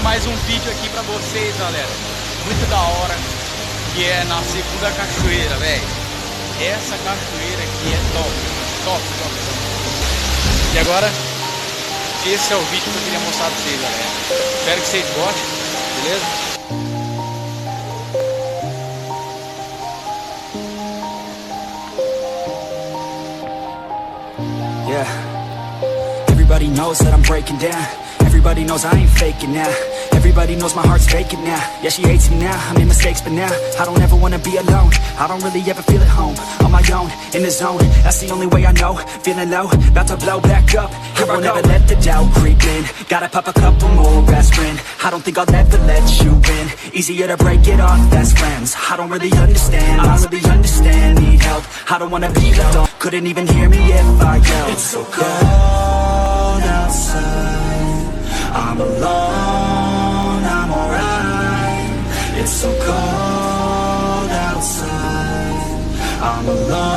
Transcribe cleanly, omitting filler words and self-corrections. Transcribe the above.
mais um vídeo aqui pra vocês, galera. Muito da hora. Que é na segunda cachoeira, velho. Essa cachoeira aqui é top. Top, top, top. E agora, esse é o vídeo que eu queria mostrar pra vocês, galera. Espero que vocês gostem, beleza? Yeah. Everybody knows that I'm breaking down. Everybody knows I ain't faking now. Everybody knows my heart's vacant now. Yeah, she hates me now, I made mistakes but now I don't ever wanna be alone. I don't really ever feel at home. On my own, in the zone, that's the only way I know. Feeling low, about to blow back up. I won't ever let the doubt creep in. Gotta pop a couple more aspirin. I don't think I'll ever let you in. Easier to break it off best friends. I don't really understand, need help. I don't wanna be left on. Couldn't even hear me if I yelled. It's so cold outside, I'm alone, I'm alright. It's so cold outside, I'm alone.